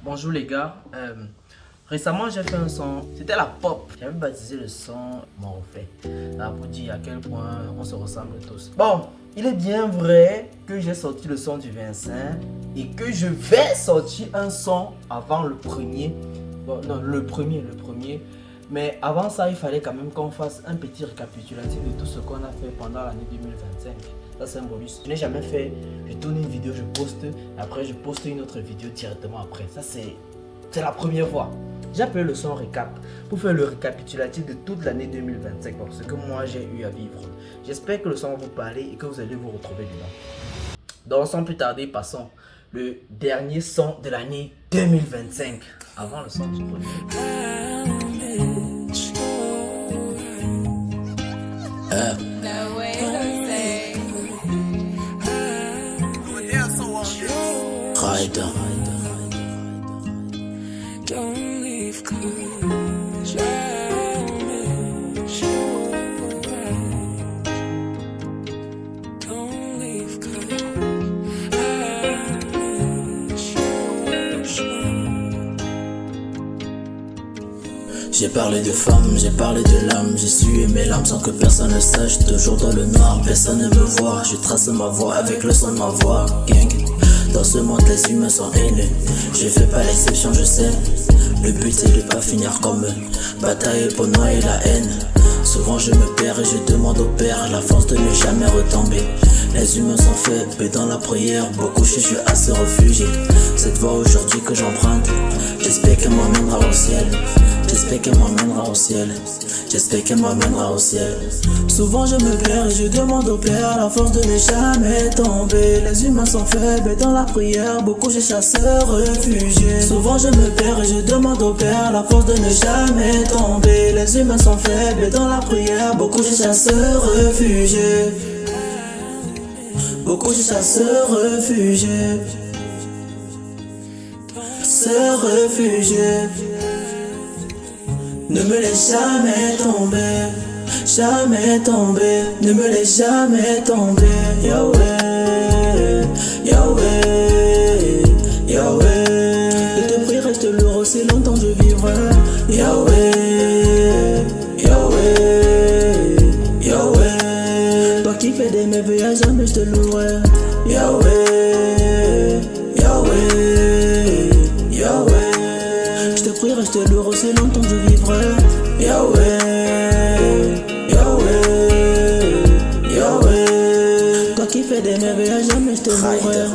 Bonjour les gars, récemment j'ai fait un son, c'était la pop. J'avais baptisé le son Morphée. Là pour dire à quel point on se ressemble tous. Bon, il est bien vrai que j'ai sorti le son du 25 et que je vais sortir un son avant le premier. Bon, non, le premier. Mais avant ça, il fallait quand même qu'on fasse un petit récapitulatif de tout ce qu'on a fait pendant l'année 2025. Ça c'est un bonus. Je n'ai jamais fait, je tourne une vidéo, je poste, après je poste une autre vidéo directement après. Ça c'est la première fois. J'ai appelé le son récap pour faire le récapitulatif de toute l'année 2025, parce que moi j'ai eu à vivre. J'espère que le son va vous parler et que vous allez vous retrouver dedans. Donc sans plus tarder, passons le dernier son de l'année 2025. Avant le son du premier. Don't leave, 'cause don't leave, 'cause J'ai parlé de femmes, j'ai parlé de l'âme, j'ai sué mes larmes sans que personne ne sache. Toujours dans le noir, personne ne me voit. Je trace ma voix avec le son de ma voix. Gang. Dans ce monde, les humains sont haineux. Je fais pas l'exception, je sais. Le but c'est de pas finir comme eux. Batailler pour noyer la haine. Souvent je me perds et je demande au Père la force de ne jamais retomber. Les humains sont faibles et dans la prière, beaucoup cherchent à se réfugier. Cette voie aujourd'hui que j'emprunte, j'espère qu'elle m'emmènera au ciel. J'espère qu'elle m'emmènera au ciel. J'espère qu'elle m'emmènera au ciel. Souvent je me perds et je demande au Père la force de ne jamais tomber. Les humains sont faibles et dans la prière, beaucoup cherchent à se réfugier. Souvent je me perds et je demande au Père la force de ne jamais tomber. Les humains sont faibles et dans la prière, beaucoup cherchent à se réfugier. Beaucoup cherchent à se réfugier. Se réfugier. Ne me laisse jamais tomber, jamais tomber, ne me laisse jamais tomber. Yahweh, Yahweh, Yahweh. Je te prie, reste lourd aussi longtemps je vivrai. Yahweh, Yahweh, Yahweh. Toi qui fais des merveilles, à jamais je te louerai. Yahweh, Yahweh, Yahweh. Je te prie, reste lourd aussi longtemps je vivrai. Yahweh, Yahweh, Yahweh. Toi qui fais des merveilles, à jamais je te louerai.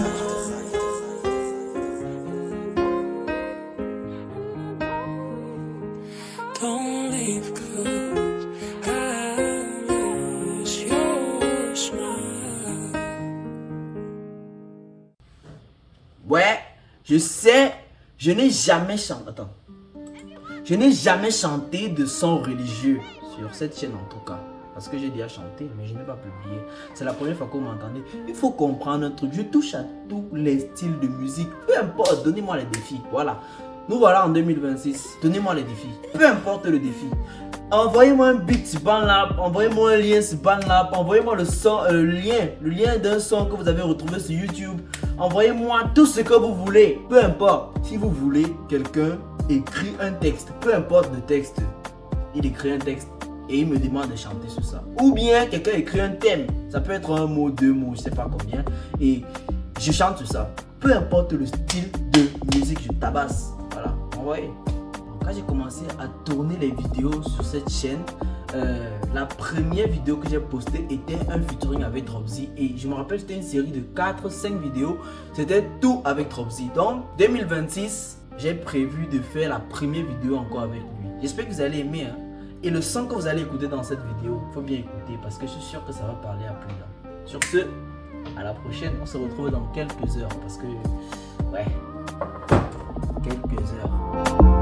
don't leave, 'cause I miss your smile. Ouais, je sais, je n'ai jamais chanté. Attends. Je n'ai jamais chanté de son religieux sur cette chaîne en tout cas. Parce que j'ai déjà chanté, mais je n'ai pas publié. C'est la première fois que vous m'entendez. Il faut comprendre un truc. Je touche à tous les styles de musique. Peu importe, donnez-moi les défis. Voilà. Nous voilà en 2026. Donnez-moi les défis. Peu importe le défi. Envoyez-moi un beat sur BandLab, envoyez-moi un lien sur BandLab, envoyez-moi le son, le lien d'un son que vous avez retrouvé sur YouTube. Envoyez-moi tout ce que vous voulez. Peu importe. Si vous voulez, quelqu'un écrit un texte. Peu importe le texte. Il écrit un texte et il me demande de chanter sur ça. Ou bien quelqu'un écrit un thème. Ça peut être un mot, deux mots, je sais pas combien. Et je chante sur ça. Peu importe le style de musique, je tabasse. Voilà, envoyez. Quand j'ai commencé à tourner les vidéos sur cette chaîne, la première vidéo que j'ai postée était un featuring avec Dropsy. Et je me rappelle, c'était une série de 4-5 vidéos. C'était tout avec Dropsy. Donc, 2026, j'ai prévu de faire la première vidéo encore avec lui. J'espère que vous allez aimer. Hein. Et le son que vous allez écouter dans cette vidéo, il faut bien écouter parce que je suis sûr que ça va parler à plus d'un. Sur ce, à la prochaine. On se retrouve dans quelques heures parce que, ouais, quelques heures.